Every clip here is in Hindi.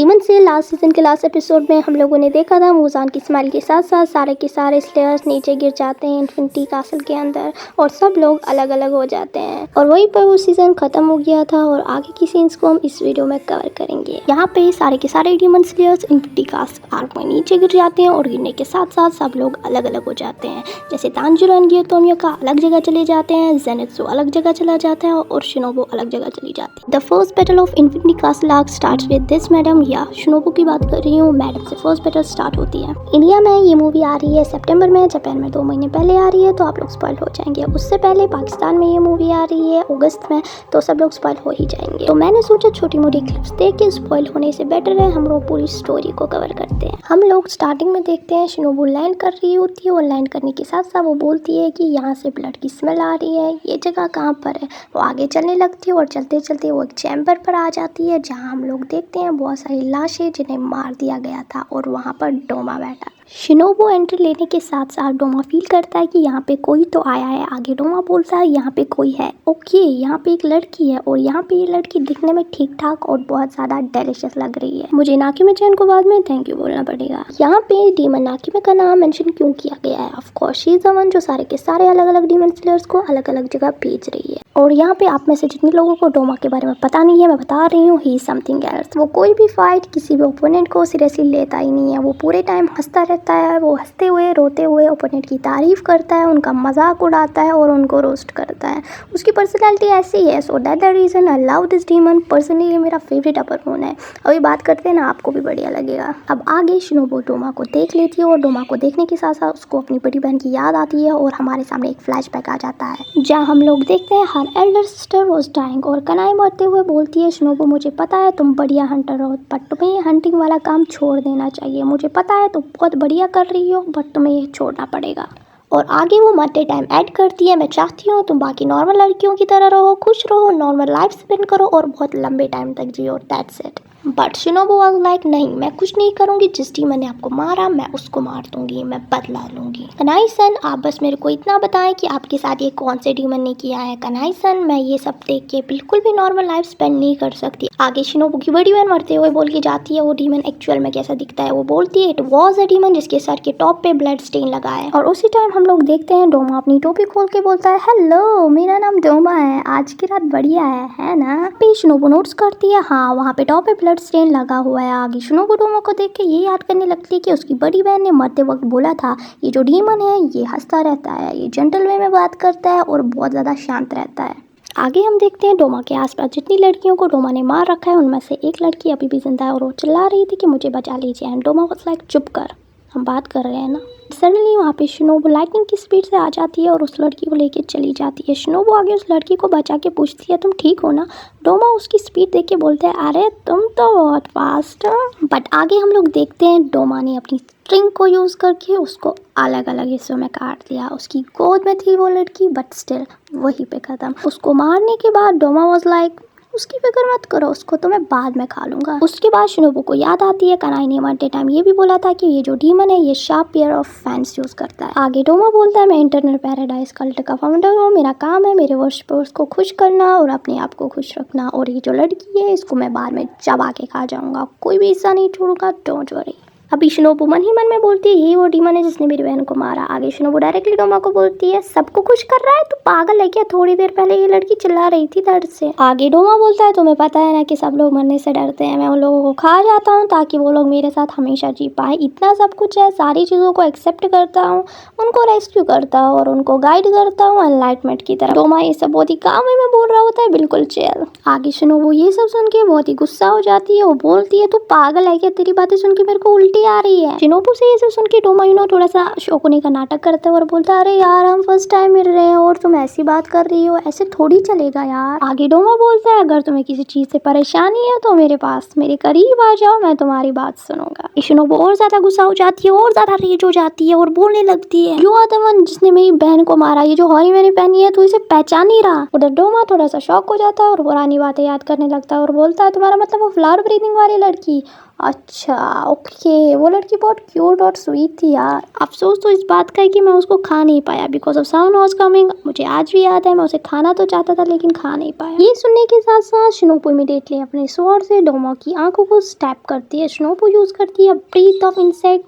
डीमन से लास्ट सीजन के लास्ट एपिसोड में हम लोगों ने देखा था मुजान की स्माइल के साथ साथ सारे के सारे स्लेयर्स नीचे गिर जाते हैं इन्फिनिटी कासल के अंदर और सब लोग अलग अलग हो जाते हैं और वहीं पर वो सीजन खत्म हो गया था और आगे की सीन्स को हम इस वीडियो में कवर करेंगे। यहाँ पे सारे के सारे demon slayers infinity castle arc में नीचे गिर जाते हैं और गिरने के साथ साथ सब लोग अलग अलग हो जाते हैं। जैसे तांजिरो और ग्योतोमिया अलग जगह चले जाते हैं, जेनित्सु अलग जगह चला जाता है और शिनोबु अलग जगह चली जाती है। The first battle of infinity castle arc starts with this madam, या शिनोबु की बात कर रही हूँ, मैडम से फर्स्ट बैटल स्टार्ट होती है। इंडिया में ये मूवी आ रही है सितंबर में, जापान में 2 महीने पहले आ रही है तो आप लोग स्पॉइल हो जाएंगे। उससे पहले पाकिस्तान में ये मूवी आ रही है अगस्त में, तो सब लोग स्पॉइल हो ही जाएंगे। तो मैंने सोचा छोटी मोटी क्लिप्स देख के स्पॉइल होने से बेटर है हम लोग पूरी स्टोरी को कवर करते हैं। हम लोग स्टार्टिंग में देखते हैं शिनोबु लैंड कर रही होती है और लैंड करने के साथ साथ वो बोलती है कि यहाँ से ब्लड की स्मेल आ रही है, ये जगह कहाँ पर है। वो आगे चलने लगती है और चलते चलते वो एक चैम्बर पर आ जाती है जहाँ हम लोग देखते हैं बहुत सारी लाशें जिन्हें मार दिया गया था और वहाँ पर डोमा बैठा। शिनोबु एंट्री लेने के साथ साथ डोमा फील करता है कि यहाँ पे कोई तो आया है। आगे डोमा बोलता है यहाँ पे कोई है, ओके यहाँ पे एक लड़की है और यहाँ पे ये लड़की दिखने में ठीक ठाक और बहुत ज़्यादा डिलीशियस लग रही है। मुझे नाकिमे चैन को बाद में थैंक यू बोलना पड़ेगा। यहाँ पे डीमन नाकिमे का नाम मेंशन क्यों किया गया है, of course she is the one जो सारे के सारे अलग अलग डीमन स्लेयर्स को अलग अलग जगह भेज रही है। और यहाँ पे आप में से जितने लोगों को डोमा के बारे में पता नहीं है, मैं बता रही हूँ, ही समथिंग एल्स। वो कोई भी फाइट किसी भी ओपोनेंट को सीरियसली लेता ही नहीं है। वो पूरे टाइम हंसता रहता है, वो हंसते हुए रोते हुए ओपोनेंट की तारीफ करता है, उनका मजाक उड़ाता है और उनको रोस्ट करता है। उसकी पर्सनैलिटी ऐसी है, so that the reason I love this demon. Personally ये मेरा फेवरेट अपर है। अभी बात करते हैं ना, आपको भी बढ़िया लगेगा। अब आगे शिनोबु डोमा को देख लेती है और डोमा को देखने के साथ साथ उसको अपनी बड़ी बहन की याद आती है और हमारे सामने एक फ्लैशबैक आ जाता है जहाँ हम लोग देखते हैं हर एल्डर सिस्टर वाज डाइंग और कनाई मरते हुए बोलती है शिनोबु मुझे पता है तुम बढ़िया हंटर हो बट तुम्हें ये हंटिंग वाला काम छोड़ देना चाहिए। मुझे पता है तुम बहुत बढ़िया कर रही हो बट तुम्हें ये छोड़ना पड़ेगा। और आगे वो मरते टाइम ऐड करती है मैं चाहती हूँ तुम बाकी नॉर्मल लड़कियों की तरह रहो, खुश रहो, नॉर्मल लाइफ स्पेंड करो और बहुत लंबे टाइम तक जियो, that's it. But Shinobu was like नहीं, मैं कुछ नहीं करूँगी, जिस डीमन ने आपको मारा मैं उसको मार दूंगी, मैं बदला लूंगी। कनाई सन आप बस मेरे को इतना बताएं कि आपके साथ ये कौन से डीमन ने किया है। कनाई सन मैं ये सब देख के बिल्कुल भी नॉर्मल लाइफ स्पेंड नहीं कर सकती। आगे शिनोबु की बड़ी बहन मरते हुए बोल के जाती है वो डीमन एक्चुअल में कैसा दिखता है। वो बोलती है इट वॉज अ डीमन जिसके सर के टॉप पे ब्लड स्टेन लगा है। और उसी टाइम हम लोग देखते हैं डोमा अपनी टोपी खोल के बोलता है हेलो मेरा नाम डोमा है, आज की रात बढ़िया है ना। शिनोबु नोट्स करती है हाँ वहाँ पे टॉप पे ब्लड स्टेन लगा हुआ है। आगे शिनोबु डोमा को देख के ये याद करने लगती है कि उसकी बड़ी बहन ने मरते वक्त बोला था ये जो डीमन है ये हंसता रहता है, ये जेंटल वे में बात करता है और बहुत ज़्यादा शांत रहता है। आगे हम देखते हैं डोमा के आसपास जितनी लड़कियों को डोमा ने मार रखा है उनमें से एक लड़की अभी भी जिंदा है और वो चिल्ला रही थी कि मुझे बचा लीजिए एंड डोमा वाज लाइक चुप कर, हम बात कर रहे हैं ना। सडनली वहाँ पे शिनोबु लाइटनिंग की स्पीड से आ जाती है और उस लड़की को लेके चली जाती है। शिनोबु आगे उस लड़की को बचा के पूछती है तुम ठीक हो ना। डोमा उसकी स्पीड देख के बोलते हैं अरे तुम तो बहुत फास्ट हो। बट आगे हम लोग देखते हैं डोमा ने अपनी स्ट्रिंग को यूज़ करके उसको अलग अलग हिस्सों में काट दिया। उसकी गोद में थी वो लड़की बट स्टिल वहीं पे ख़त्म। उसको मारने के बाद डोमा वाज लाइक उसकी फिक्र मत करो, उसको तो मैं बाद में खा लूंगा। उसके बाद शिनोबु को याद आती है कनाई ने मरते टाइम ये भी बोला था कि ये जो डीमन है ये sharp pair of fans use करता है। आगे डोमा बोलता है मैं इंटरनल पैराडाइज कल्ट का फाउंडर हूँ, मेरा काम है मेरे वर्शिपर्स को खुश करना और अपने आप को खुश रखना और ये जो लड़की है इसको मैं बाद में चबा के खा जाऊंगा, कोई भी हिस्सा नहीं छोड़ूंगा, डोंट वरी। अभी शिनोबु मन ही मन में बोलती है ये वो डीमन है जिसने मेरी बहन को मारा। आगे शिनोबु डायरेक्टली डोमा को बोलती है सबको खुश कर रहा है, तू पागल है क्या, थोड़ी देर पहले ये लड़की चिल्ला रही थी दर्द से। आगे डोमा बोलता है तुम्हें पता है ना कि सब लोग मरने से डरते हैं, मैं उन लोगों को खा जाता हूँ ताकि वो लोग मेरे साथ हमेशा जी पाए। इतना सब कुछ है, सारी चीज़ों को एक्सेप्ट करता हूँ, उनको रेस्क्यू करता हूँ और उनको गाइड करता हूँ एनलाइटमेंट की तरफ। डोमा ये सब बहुत ही काम में बोल रहा होता है, बिल्कुल चिल। आगे शिनोबु ये सब सुन के बहुत ही गुस्सा हो जाती है। वो बोलती है तू पागल है क्या, तेरी बातें सुन के मेरे को उल्टी आ रही है। शिनोबु से ये सब सुन के डोमा थोड़ा सा शौक होने का नाटक करता है और बोलता है अरे यार हम फर्स्ट टाइम मिल रहे हैं और तुम ऐसी बात कर रही हो, ऐसे थोड़ी चलेगा यार। आगे डोमा बोलता है अगर तुम्हें किसी चीज से परेशानी है तो मेरे पास मेरे करीब आ जाओ, मैं तुम्हारी बात सुनूंगा। शिनोबु और ज्यादा गुस्सा हो जाती है और ज्यादा रेज हो जाती है और बोलने लगती है यू आर द वन जिसने मेरी बहन को मारा, ये जो हॉरी मैंने पहनी है तू इसे पहचान नहीं रहा। उधर डोमा थोड़ा सा शॉक हो जाता है और पुरानी बातें याद करने लगता है और बोलता है तुम्हारा मतलब वो फ्लावर ब्रीदिंग वाली लड़की, अच्छा ओके ओके, वो लड़की बहुत क्यूट और स्वीट थी यार। अफसोस तो इस बात का है कि मैं उसको खा नहीं पाया because of someone was coming. मुझे आज भी याद है, मैं उसे खाना तो चाहता था लेकिन खा नहीं पाया। ये सुनने के साथ साथ शिनोबू इमीडिएटली अपने स्वॉर्ड से डोमा की आंखों को स्टैप करती है। शिनोबू यूज करती है breath of insect,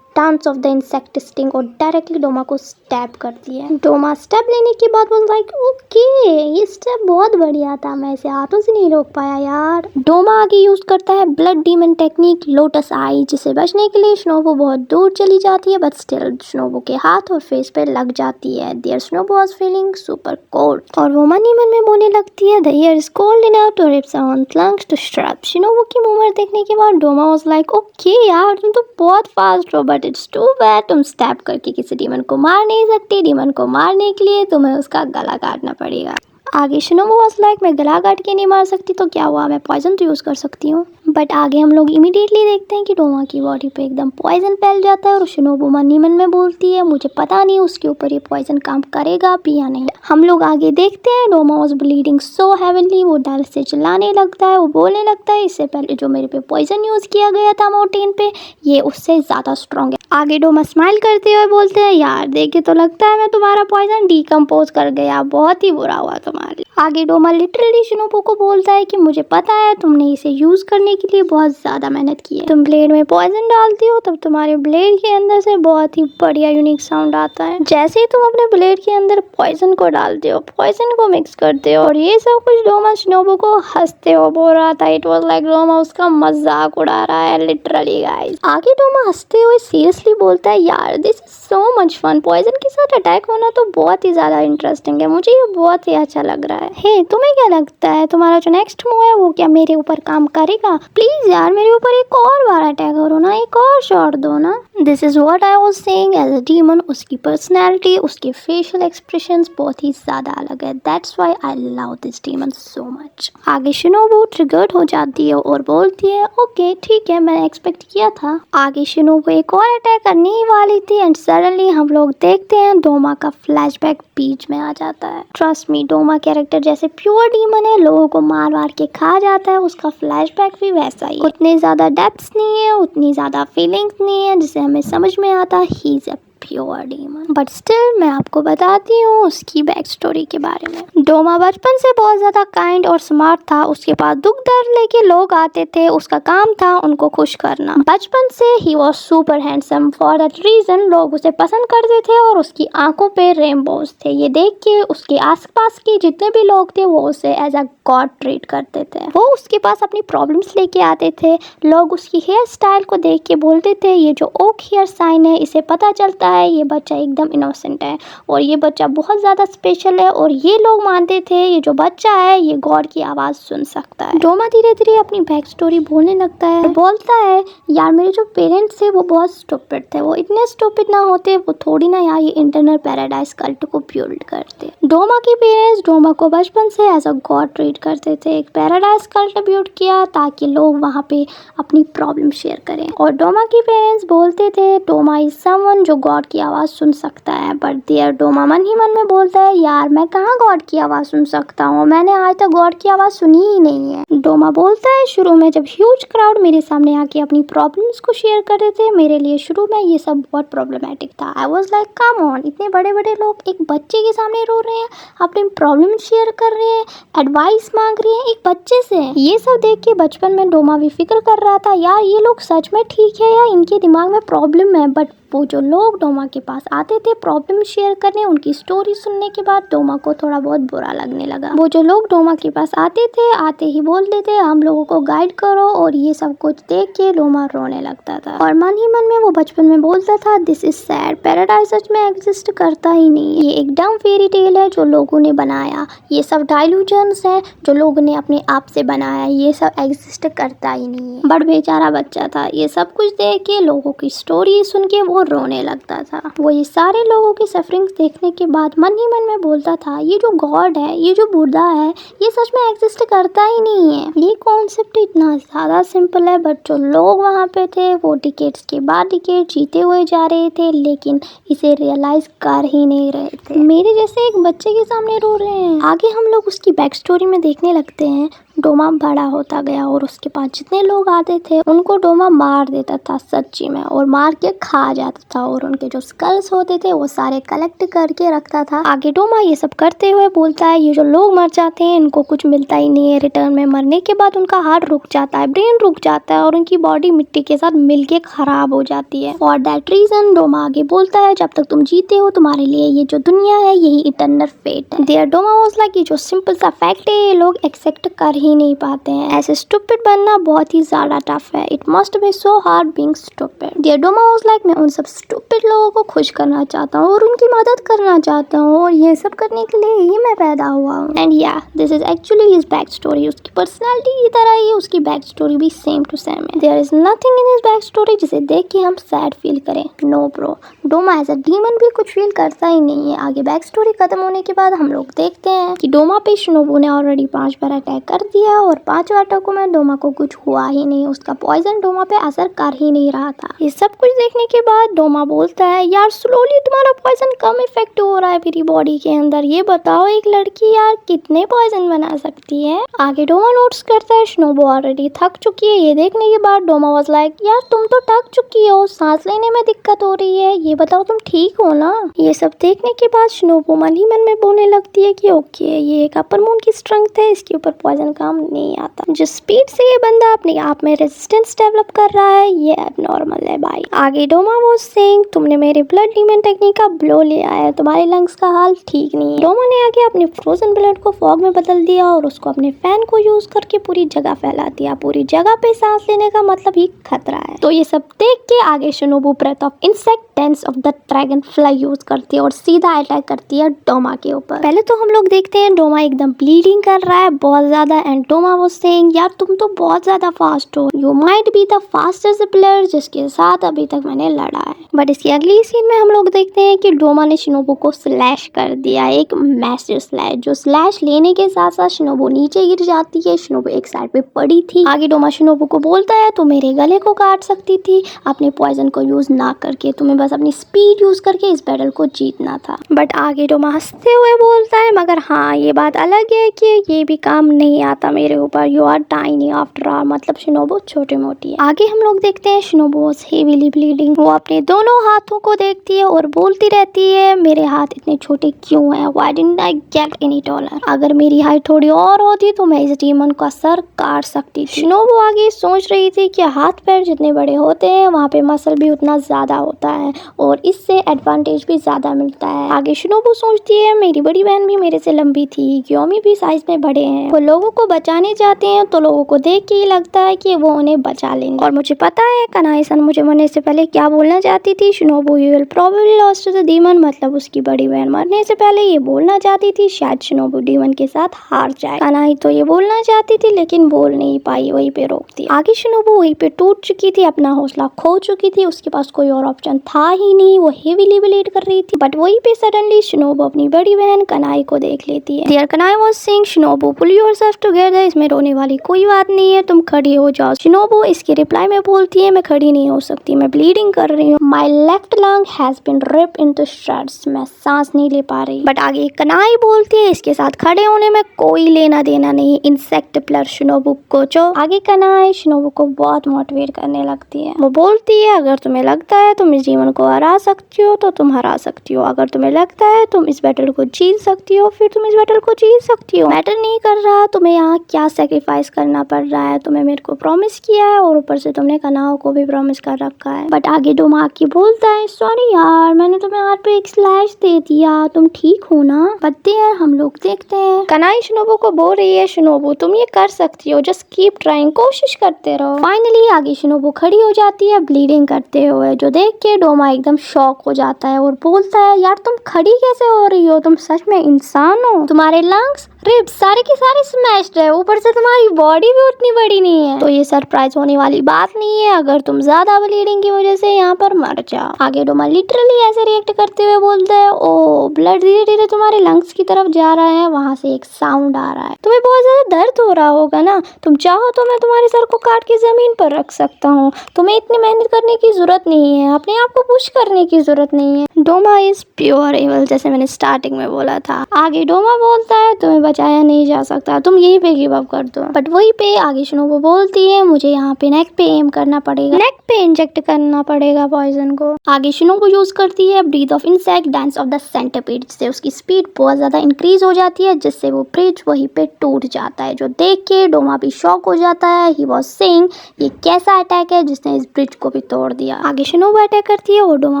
dance of the insect sting और डायरेक्टली डोमा को स्टैप करती है। डोमा स्टेप लेने के बाद वाज लाइक ओके, ये स्टेप बहुत बढ़िया था, मैं इसे हाथों से नहीं रोक पाया यार। डोमा आगे यूज करता है ब्लड डीमन टेक्निक लोटस आई, जिसे बचने के लिए शिनोबू बहुत दूर चली जाती है बट स्टिल शिनोबू के हाथ और फेस पे लग जाती है। There Shinobu was feeling super cold और वो मन ही मन में बोलने लगती है the air is cold enough to rip someone's lungs to strap. Shinobu की मूवमेंट देखने के बाद डोमा वाज लाइक ओके यार, तुम तो बहुत फास्ट हो बट इट्स टू बैड, तुम स्टैप करके किसी डीमन को मार नहीं सकती। डीमन को मारने के लिए तुम्हें उसका गला काटना पड़ेगा। आगे शिनोबू वाज लाइक मैं गला काट के नहीं मार सकती तो क्या हुआ, मैं पॉइजन तो यूज कर सकती हूँ। बट आगे हम लोग इमीडिएटली देखते हैं कि डोमा की बॉडी पे एकदम पॉइजन फैल जाता है और शिनोबू मन ही मन में बोलती है मुझे पता नहीं उसके ऊपर ये पॉइजन काम करेगा भी या नहीं। हम लोग आगे देखते हैं Doma was bleeding so heavenly, वो डर से चिल्लाने लगता है, वो बोलने लगता है इससे पहले जो मेरे पे पॉइजन यूज किया गया था माउंटेन पे, ये उससे ज्यादा स्ट्रॉन्ग है। आगे डोमा स्माइल करते हुए बोलते हैं यार देख के तो लगता है मैं तुम्हारा पॉइजन डिकम्पोज कर गया, बहुत ही बुरा हुआ तुम्हारे। आगे डोमा लिटरली शिनोबू को बोलता है कि मुझे पता है तुमने इसे यूज करने के लिए बहुत ज्यादा मेहनत की है। तुम ब्लेड में पॉइजन डालती हो तब तुम्हारे ब्लेड के अंदर से बहुत ही बढ़िया यूनिक साउंड आता है। जैसे ही तुम अपने ब्लेड के अंदर पॉइजन को डालते हो, पॉइजन को मिक्स करते हो और ये सब कुछ डोमा शिनोबू को हंसते हो बोल रहा था। इट वाज लाइक डोमा उसका मजाक उड़ा रहा है लिटरली गाइस। आगे डोमा हंसते हुए सीरियसली बोलता है यार this is so much fun, poison के साथ अटैक होना तो बहुत ही ज्यादा इंटरेस्टिंग है, मुझे ये बहुत ही अच्छा लग रहा है। हे तुम्हें क्या लगता है तुम्हारा जो नेक्स्ट मूव है वो क्या मेरे ऊपर काम करेगा? प्लीज यार मेरे ऊपर एक और बार अटैक करो ना, एक और शॉट दो ना। This is what I was saying as a demon. उसकी पर्सनैलिटी, उसके फेशियल एक्सप्रेशंस बहुत ही ज्यादा अलग है, that's why I love this demon so much. आगे शिनोबू ट्रिगर्ड हो जाती है और बोलती है ओके ठीक है, मैंने एक्सपेक्ट किया था। आगे शिनोबू एक और अटैक करने ही वाली थी एंड सडनली हम लोग देखते हैं डोमा का फ्लैशबैक बीच में आ जाता है। ट्रस्ट मी, डोमा कैरेक्टर जैसे प्योर डीमन है, लोगों को मार मार के खा जाता है, उसका फ्लैशबैक भी वैसा ही है। उतने ज्यादा डेप्थ्स नहीं है, उतनी ज्यादा फीलिंग्स नहीं है जिसे हमें समझ में आता he is a pure demon. But still मैं आपको बताती हूँ उसकी बैक स्टोरी के बारे में। डोमा बचपन से बहुत ज्यादा काइंड और स्मार्ट था, उसके पास दुख दर्द लेके लोग आते थे, उसका काम था उनको खुश करना। बचपन से ही was super handsome, for that reason लोग उसे पसंद करते थे और उसकी आंखों पे रेनबोज थे। ये देख के उसके आसपास के जितने भी लोग थे वो उसे एज अ गॉड ट्रीट करते थे। वो उसके पास अपनी प्रॉब्लम्स लेके आते थे, लोग उसकी हेयर स्टाइल को देख के बोलते थे ये जो ओक हेयर साइन है इसे पता चलता है ये बच्चा एकदम इनोसेंट है और ये बच्चा बहुत ज़्यादा स्पेशल है, और ये लोग मानते थे ये जो बच्चा है ये गॉड की आवाज़ सुन सकता है। डोमा धीरे धीरे अपनी बैक स्टोरी बोलने लगता है, बोलता है यार मेरे जो पेरेंट्स थे वो बहुत स्टूपिड थे, वो इतने स्टूपिड ना होते वो थोड़ी ना यार ये इंटरनल पैराडाइज कल्ट को बिल्ड करते। डोमा के पेरेंट्स डोमा को बचपन से एज अ गॉड ट्रीट करते थे, एक पैराडाइज कल्ट बिल्ड किया ताकि लोग वहाँ पे अपनी प्रॉब्लम शेयर करें। और डोमा के पेरेंट्स बोलते थे डोमा इज समवन जो गॉड की आवाज़ सुन सकता है, बट देयर डोमा मन ही मन में बोलता है यार मैं कहाँ गॉड की आवाज़ सुन सकता हूँ, मैंने आज तक गॉड की आवाज़ सुनी ही नहीं है। डोमा बोलता है शुरू में जब ह्यूज क्राउड मेरे सामने आके अपनी प्रॉब्लम्स को शेयर कर रहे थे, मेरे लिए शुरू में ये सब बहुत प्रॉब्लमेटिक था। I was like come on, इतने बड़े बड़े लोग एक बच्चे के सामने रो रहे हैं, अपनी प्रॉब्लम शेयर कर रहे हैं, एडवाइस मांग रहे हैं एक बच्चे से। ये सब देख के बचपन में डोमा भी फिक्र कर रहा था यार ये लोग सच में ठीक है या इनके दिमाग में प्रॉब्लम है। बट वो जो लोग डोमा के पास आते थे प्रॉब्लम शेयर करने, उनकी स्टोरी सुनने के बाद डोमा को थोड़ा बहुत बुरा लगने लगा। वो जो लोग डोमा के पास आते थे आते ही बोलते थे हम लोगों को गाइड करो, और ये सब कुछ देख के डोमा रोने लगता था और मन ही मन में वो बचपन में बोलता था दिस इज सैड, पैराडाइज सच में एग्जिस्ट करता ही नहीं, ये एक डम फेरी टेल है जो लोगों ने बनाया, ये सब डाइल्यूजन्स है जो लोगों ने अपने आप से बनाया, ये सब एग्जिस्ट करता ही नहीं है। बट बेचारा बच्चा था, ये सब कुछ देख के लोगों की स्टोरी सुन के वो रोने लगता था। वो ये सारे लोगों की सफरिंग्स देखने के बाद मन ही मन में बोलता था ये जो गॉड है, ये जो बुद्धा है, ये सच में एग्जिस्ट करता ही नहीं है। ये कॉन्सेप्ट इतना ज़्यादा सिंपल है बट जो लोग वहाँ पे थे वो डिकेट्स के बाद डिकेट जीते हुए जा रहे थे लेकिन इसे रियलाइज कर ही नहीं रहे थे, मेरे जैसे एक बच्चे के सामने रो रहे हैं। आगे हम लोग उसकी बैक स्टोरी में देखने लगते हैं। डोमा बड़ा होता गया और उसके पास जितने लोग आते थे उनको डोमा मार देता था सच्ची में, और मार के खा जाता था, और उनके जो स्कल्स होते थे वो सारे कलेक्ट करके रखता था। आगे डोमा ये सब करते हुए बोलता है ये जो लोग मर जाते हैं इनको कुछ मिलता ही नहीं है रिटर्न में। मरने के बाद उनका हार्ट रुक जाता है, ब्रेन रुक जाता है, और उनकी बॉडी मिट्टी के साथ मिलके खराब हो जाती है। फॉर दैट रीजन डोमा आगे बोलता है जब तक तुम जीते हो तुम्हारे लिए ये जो दुनिया है यही इटर्नल फेट है। देयर डोमा वाज लाइक ये जो सिंपल सा फैक्ट है ये लोग एक्सेप्ट कर ही नहीं पाते हैं। ऐसे स्टूपिड बनना बहुत ही ज्यादा टफ है। It must be so hard being stupid. There Doma was like मैं उन सब स्टूपिड लोगों को खुश करना चाहता हूँ और उनकी मदद करना चाहता हूँ, और ये सब करने के लिए ही मैं पैदा हुआ हूँ। And yeah this is actually his back story. उसकी पर्सनैलिटी की तरह ही उसकी बैक स्टोरी भी सेम टू सेम है। There is nothing in his back story जिसे देख के हम सैड फील करें। No bro, Doma as a demon भी कुछ फील करता ही नहीं है। आगे बैक स्टोरी खत्म होने के बाद हम लोग देखते हैं कि डोमा पे शिनोबू ने ऑलरेडी 5 बार अटैक कर दिया और 5 अटैकों में डोमा को कुछ हुआ ही नहीं। उसका पॉइजन डोमा पे असर कर ही नहीं रहा था। ये सब कुछ देखने के बाद डोमा बोलता है यार स्लोली तुम्हारा पॉइजन कम इफेक्ट हो रहा है मेरी बॉडी के अंदर। ये बताओ एक लड़की यार कितने पॉइजन बना सकती है। आगे डोमा नोट्स करता है शिनोबू ऑलरेडी थक चुकी है। ये देखने के बाद डोमा वाज लाइक यार तुम तो थक चुकी हो, सांस लेने में दिक्कत हो रही है, ये बताओ तुम ठीक हो ना। ये सब देखने के बाद शिनोबू मन ही मन में बोलने लगती है कि ओके ये एक अपर मून की स्ट्रेंथ है, इसके ऊपर पॉइजन काम नहीं आता। जिस स्पीड से ये बंदा अपने आप में रेजिस्टेंस डेवलप कर रहा है ये एबनॉर्मल है भाई। आगे डोमा वाज सेइंग तुमने मेरे ब्लड डीमन टेक्निक का ब्लो ले आया, तुम्हारे लंग्स का हाल ठीक नहीं है। डोमा ने आगे अपने फ्रोजन ब्लड को फॉग में बदल दिया और उसको अपने फैन को यूज करके पूरी जगह फैला दिया। पूरी जगह पे सांस लेने का मतलब ही खतरा है। तो ये सब देख के आगे Shinobu breath of insect dance of the dragonfly use करती है और सीधा अटैक करती है डोमा के ऊपर। पहले तो हम लोग देखते हैं डोमा एकदम ब्लीडिंग कर रहा है बहुत ज्यादा, एंड डोमा वाज सेइंग यार तुम तो बहुत ज्यादा फास्ट हो, you might be the fastest player जिसके साथ अभी तक मैंने लड़ा है। बट इसकी अगली सीन में हम लोग देखते हैं कि डोमा ने शिनोबू को स्लैश कर दिया, एक मैसिव स्लैश। जो स्लैश लेने के साथ साथ शिनोबू नीचे गिर जाती है। शिनोबू एक साइड पे पड़ी थी। आगे डोमा शिनोबू को बोलता है तू मेरे गले को काट सकती थी अपने पॉइजन को यूज ना करके, तुम्हें बस अपनी स्पीड यूज करके इस बैटल को जीतना था। बट आगे डोमा हंसते हुए बोलता है मगर हाँ ये बात अलग है कि ये भी काम नहीं आता मेरे ऊपर, you are tiny after all. मतलब शिनोबू छोटी मोटी है। आगे हम लोग देखते हैं शिनोबू वाज हेवीली ब्लीडिंग। वो अपने दोनों हाथों को देखती है और बोलती रहती है मेरे हाथ इतने छोटे क्यों हैं, why didn't I get any taller. अगर मेरी हाइट थोड़ी और होती तो मैं इस डीमन का सर काट सकती थी। शिनोबू आगे सोच रही थी कि हाथ पैर जितने बड़े होते हैं वहाँ पे मसल भी उतना ज्यादा होता है और इससे एडवांटेज भी ज्यादा मिलता है। आगे शिनोबू सोचती है मेरी बड़ी बहन भी मेरे से लंबी थी, क्योमी भी साइज में बड़े हैं, वो लोगों को बचाने जाते हैं तो लोगों को देख के ही लगता है कि वो उन्हें बचा लेंगे। और मुझे पता है कनाई-सन मुझे मरने से पहले क्या बोलना चाहती थी, Shinobu you will probably lost to the demon. मतलब उसकी बड़ी बहन मरने से पहले ये बोलना चाहती थी शायद शिनोबू डीमन के साथ हार जाए। कनाई तो ये बोलना चाहती थी लेकिन बोल नहीं पाई, वहीं पे रोक दी। आगे शिनोबू वहीं पे टूट चुकी थी, अपना हौसला खो चुकी थी, उसके पास कोई और ऑप्शन था ही नहीं, वो हेवीली ब्लीड कर रही थी। बट वहीं पे सडनली शिनोबू अपनी बड़ी बहन कनाई को देख लेती है। There Kanae was saying Shinobu pull yourself together, इसमें रोने वाली कोई बात नहीं है, तुम खड़ी हो जाओ। शिनोबू इसके रिप्लाई में बोलती है मैं खड़ी नहीं हो सकती, मैं ब्लीडिंग कर रही हूँ, my left lung has been ripped into shreds, मैं सांस नहीं ले पा रही। बट आगे कनाई बोलती है इसके साथ खड़े होने में कोई लेना देना नहीं, इंसेक्ट प्लेयर शिनोबू को। जो आगे कनाई शिनोबू को बहुत मोटिवेट करने लगती है। वो बोलती है अगर तुम्हें लगता है तुम इस जीवन को हरा सकती हो तो तुम हरा सकती हो, अगर तुम्हें लगता है तुम इस बैटल को जीत सकती हो फिर तुम इस बैटल को जीत सकती हो। मैटर नहीं कर रहा तुम्हें यहाँ क्या सेक्रीफाइस करना पड़ रहा है, तुम्हें मेरे को प्रॉमिस किया है और ऊपर से तुमने कनाओ को भी प्रॉमिस कर रखा है। बट आगे डोमा की बोलता है सॉरी यार मैंने तुम्हें हाथ पे एक स्लैश दे दिया, तुम ठीक हो ना। बट यार हम लोग देखते हैं कनाई शिनोबू को बोल रही है शिनोबू तुम ये कर सकती हो, जस्ट कीप ट्राइंग, कोशिश करते रहो। फाइनली आगे शिनोबू खड़ी हो जाती है ब्लीडिंग करते हुए, जो देख के डोमा एकदम शॉक हो जाता है और बोलता है यार तुम खड़ी कैसे हो रही हो, तुम सच में इंसान हो, तुम्हारे लंग्स रिब्स सारे के सारे स्मैश्ड है, ऊपर से तुम्हारी बॉडी भी उतनी बड़ी नहीं है, तो ये सरप्राइज होने वाली बात नहीं है अगर तुम ज्यादा ब्लीडिंग की वजह से यहाँ पर मर जाओ। आगे डोमा लिटरली ऐसे रिएक्ट करते हुए बोलता है ओ ब्लड धीरे धीरे तुम्हारे लंग्स की तरफ जा रहा है, वहाँ से एक साउंड आ रहा है, तुम्हें बहुत ज्यादा दर्द हो रहा होगा ना, तुम चाहो तो मैं तुम्हारे सर को काट के जमीन पर रख सकता हूँ, तुम्हें इतनी मेहनत करने की जरूरत नहीं है, अपने आप को पुश करने की जरूरत नहीं है। डोमा इज प्योर एवल जैसे मैंने स्टार्टिंग में बोला था। आगे डोमा बोलता है तुम्हें बचाया नहीं जा सकता, तुम यहीं पे गिव अप कर दो। बट वहीं पे आगे शिनोबू बोलती है मुझे यहाँ पे नेक पे एम करना पड़ेगा, नेक पे इंजेक्ट करना पड़ेगा पॉइजन को। आगे शिनोबू यूज करती है breath of insect, dance of the centipede, जिससे उसकी स्पीड बहुत ज्यादा इंक्रीज हो जाती है, जिससे वो ब्रिज वहीं पे टूट जाता है, जो देख के डोमा भी शॉक हो जाता है। ही वाज सेइंग ये कैसा अटैक है जिसने इस ब्रिज को भी तोड़ दिया। आगे शिनोबू अटैक करती है और डोमा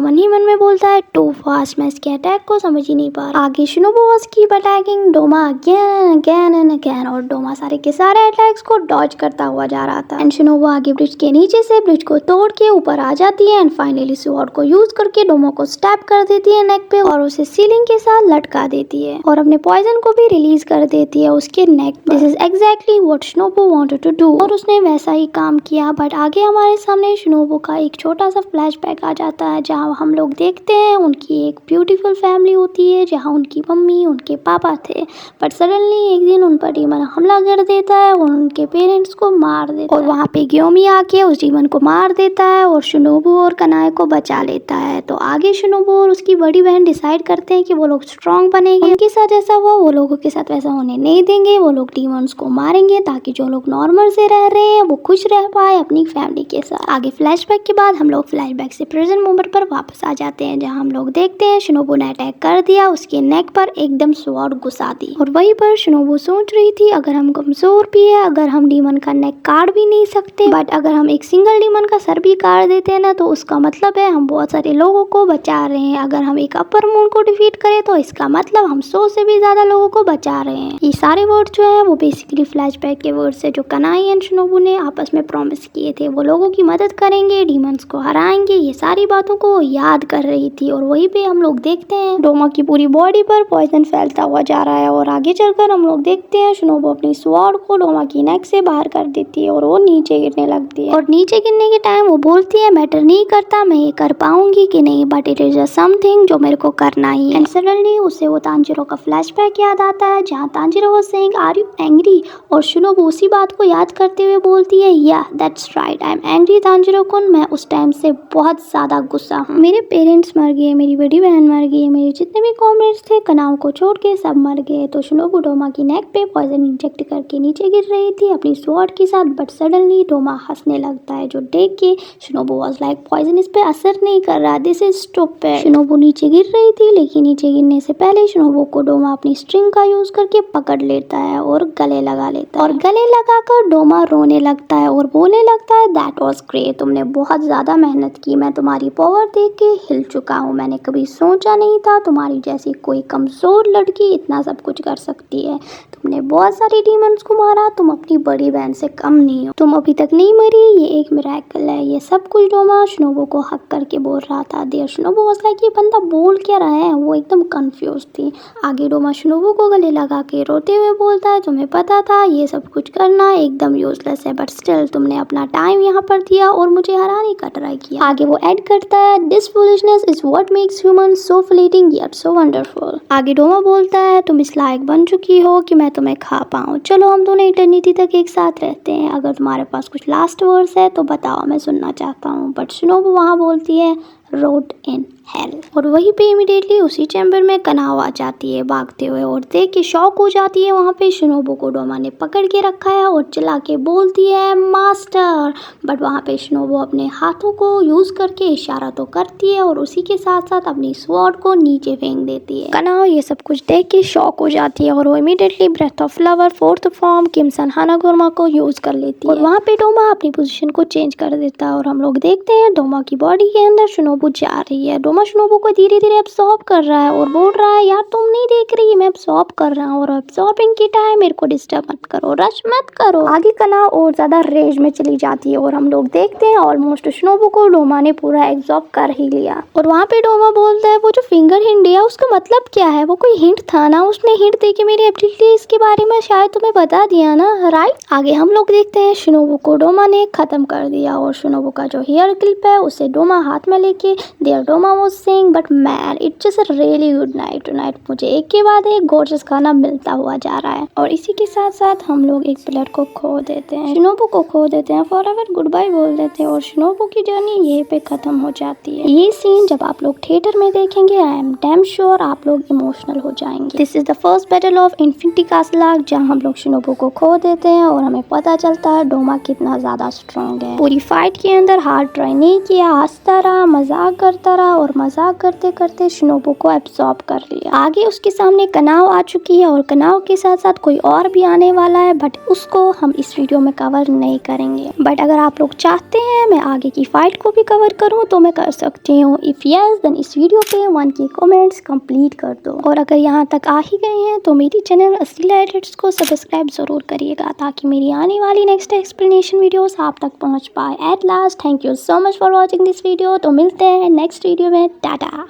मन ही मन में बोलता है टू फास्ट, मैं इसके अटैक को समझ ही नहीं पा रहा। आगे Shinobu was keep attacking Doma again and again, और डोमा सारे के सारे अटैक्स को डॉज करता हुआ जा रहा था। एंड शिनोबू आगे ब्रिज के नीचे से ब्रिज को तोड़ के ऊपर आ जाती है एंड फाइनली स्वॉर्ड को यूज करके डोमा को स्टैप कर देती है नेक पे और उसे सीलिंग के साथ लटका देती है और अपने पॉइजन को भी रिलीज कर देती है उसके नेक पर। This is exactly what Shinobu wanted to do, और उसने वैसा ही काम किया। बट आगे हमारे सामने शिनोबू का एक छोटा सा फ्लैशबैक आ जाता है, जहाँ हम लोग देखते हैं उनकी एक ब्यूटीफुल फैमिली होती है, जहाँ उनकी मम्मी उनके पापा थे। बट सडनली एक दिन उन पर डीमन हमला कर देता है और उनके पेरेंट्स को मार देता है, और वहाँ पे ग्योमी आके उस डीमन को मार देता है और शिनोबू और कनाए को बचा लेता है। तो आगे शिनोबू और उसकी बड़ी बहन डिसाइड करते हैं कि वो लोग स्ट्रॉन्ग बनेंगे, उनके साथ जैसा हुआ वो लोगों के साथ वैसा होने नहीं देंगे, वो लोग डीमंस को मारेंगे ताकि जो लोग नॉर्मल से रह रहे हैं वो खुश रह पाए अपनी फैमिली के साथ। आगे फ्लैशबैक के बाद हम लोग फ्लैशबैक से प्रेजेंट मोमेंट पर वापस आ जाते हैं, जहाँ हम लोग देखते हैं शिनोबू ने अटैक कर दिया, उसके नेक पर एकदम स्वॉर्ड घुसा दी, और वहीं पर शिनोबू सोच रही थी अगर हम कमजोर भी है, अगर हम डीमन का नेक काट भी नहीं सकते, बट अगर हम एक सिंगल डीमन का सर भी काट देते हैं ना, तो उसका मतलब है हम बहुत सारे लोगों को बचा रहे हैं। अगर हम एक अपर मून को डिफीट करें तो इसका मतलब हम 100 से भी ज्यादा लोगों को बचा रहे हैं। ये सारे वर्ड जो है वो बेसिकली फ्लैशबैक के वर्ड्स है जो कनाई एंड शिनोबू ने आपस में प्रॉमिस किए थे। वो लोगों की मदद करेंगे, डीमंस को हराएंगे, ये सारी बातों को याद कर रही थी। और वहीं पे हम लोग देखते हैं डोमा की पूरी बॉडी पर पॉइजन फैलता हुआ जा रहा है, और आगे चलकर हम लोग देखते हैं शिनोबू अपनी स्वॉर्ड को डोमा की नेक से बाहर कर देती है और वो नीचे गिरने लगती है। और नीचे गिरने के टाइम वो बोलती है मैटर नहीं करता मैं ये कर पाऊंगी कि नहीं, बट इट इज समथिंग जो मेरे को करना ही है। एंड सडनली उसे वो तांजिरो का फ्लैशबैक याद आता है, जहाँ Tanjiro was saying are you angry, और शिनोबू उसी बात को याद करते हुए बोलती है yeah that's right I am angry Tanjiro kun, मैं उस टाइम से बहुत ज्यादा गुस्सा हूँ। मेरे पेरेंट्स मर गए, मेरी बड़ी बहन मर गई, मेरे जितने भी कॉमरेड्स थे कनाओ को छोड़ के सब मर गए। तो शिनोबू डोमा की नेक पे पॉइजन इंजेक्ट करके नीचे गिर रही थी अपनी स्वॉर्ड के साथ, बट सडनली डोमा हंसने लगता है, जो देख के शिनोबू वाज लाइक पॉइजन इस पे असर नहीं कर रहा, दिस इज स्टूपिड। शिनोबू नीचे गिर रही थी, लेकिन नीचे गिरने से पहले शिनोबू को डोमा अपनी स्ट्रिंग का यूज करके पकड़ लेता है और गले लगा लेता है, और गले लगाकर डोमा रोने लगता है और बोलने लगता है दैट वाज ग्रेट, तुमने बहुत ज्यादा मेहनत की, मैं तुम्हारी पावर देख के हिल चुका हूँ, मैंने कभी सोचा नहीं था तुम्हारी जैसी कोई कमजोर लड़की इतना सब कुछ कर सकती है, तुमने बहुत सारी डीमंस को मारा, तुम अपनी बड़ी बहन से कम नहीं हो, तुम अभी तक नहीं मरी, ये एक मिरेकल है। ये सब कुछ डोमा शिनोबू को हक करके बोल रहा था। देयर शिनोबू वाज लाइक ये बंदा बोल क्या रहा है, वो एकदम कंफ्यूज थी। आगे डोमा शिनोबू को गले लगा के रोते हुए बोलता है तुम्हें पता था ये सब कुछ करना एकदम यूजलेस है, बट स्टिल तुमने अपना टाइम यहाँ पर दिया और मुझे हराने का ट्राई किया। आगे वो ऐड करता है this foolishness is what makes human so fleeting yet so wonderful. आगे डोमा बोलता है तुम इस लायक बन चुकी हो कि मैं तुम्हें खा पाऊँ, चलो हम दोनों इटर्निटी तक एक साथ रहते हैं, अगर तुम्हारे पास कुछ लास्ट वर्ड्स है तो बताओ, मैं सुनना चाहता हूँ। बट शिनोबू वहाँ बोलती है रोड इन हेल, और वहीं पे इमीडिएटली उसी चैम्बर में कनाओ आ जाती है भागते हुए, और देख के शॉक हो जाती है वहाँ पे शिनोबू को डोमा ने पकड़ के रखा है और चिल्ला के बोलती है मास्टर। बट वहाँ पे शिनोबू अपने हाथों को यूज करके इशारा तो करती है और उसी के साथ साथ अपनी स्वॉर्ड को नीचे फेंक देती है। कनाओ ये सब कुछ देख के शॉक हो जाती है और वो immediately breath of flower fourth form crimson Hanagoromo को यूज कर लेती है, और वहाँ पे डोमा अपनी पोजीशन को चेंज कर देता है और हम लोग देखते हैं डोमा की बॉडी के अंदर शिनोबू जा रही है। डोमा शिनोबू को धीरे धीरे एब्सॉर्ब कर रहा है और बोल रहा है यार तुम नहीं देख रही मैं एब्सॉर्ब कर रहा हूँ, और एब्सॉर्बिंग की टाइम मेरे को डिस्टर्ब मत करो, रश मत करो। आगे कनाओ और ज्यादा रेज में चली जाती है और हम लोग देखते हैं ऑलमोस्ट शिनोबू को डोमा ने पूरा एब्सॉर्ब कर ही लिया। और वहाँ पे डोमा बोलता है वो जो फिंगर हिंट दिया उसका मतलब क्या है, वो कोई हिंट था ना, उसने हिंट दे के मेरी एबिलिटीज के बारे में शायद तुम्हें बता दिया ना, राइट। आगे हम लोग देखते हैं शिनोबू को डोमा ने खत्म कर दिया और शिनोबू का जो हेयर क्लिप है उसे डोमा हाथ में लेके there Doma was saying, but man it just a really good night tonight. मुझे एक के बाद एक गॉर्जियस खाना मिलता हुआ जा रहा है और इसी के साथ साथ हम लोग एक प्लेयर को खो देते हैं, शिनोबू को खो देते हैं, फॉरएवर गुड बाय बोल देते हैं और शिनोबू की जर्नी यहीं पे खत्म हो जाती है। ये सीन जब आप लोग थिएटर में देखेंगे आई एम डैम श्योर आप लोग इमोशनल हो जाएंगे। This is the first battle of infinity castle arc, जहाँ हम लोग शिनोबू को खो देते हैं और हमें पता चलता है डोमा कितना ज्यादा स्ट्रॉन्ग है। पूरी फाइट के अंदर हार्ड ट्राई नहीं किया, हंसता रहा, मजाक करता रहा और मजाक करते करते शिनोबू को एब्सॉर्ब कर लिया। आगे उसके सामने कनाव आ चुकी है और कनाव के साथ साथ कोई और भी आने वाला है, बट उसको हम इस वीडियो में कवर नहीं करेंगे। बट अगर आप लोग चाहते हैं मैं आगे की फाइट को भी कवर करूं तो मैं कर सकती हूँ। इफ यस देन इस वीडियो पे 1 के कमेंट्स कंप्लीट कर दो और अगर यहाँ तक आ ही गए हैं तो मेरी चैनल असली एडिट्स को सब्सक्राइब जरूर करिएगा ताकि मेरी आने वाली नेक्स्ट एक्सप्लेनेशन वीडियोस आप तक पहुँच पाए। At last thank you so much for watching this video. तो मिलते हैं नेक्स्ट वीडियो में, टाटा।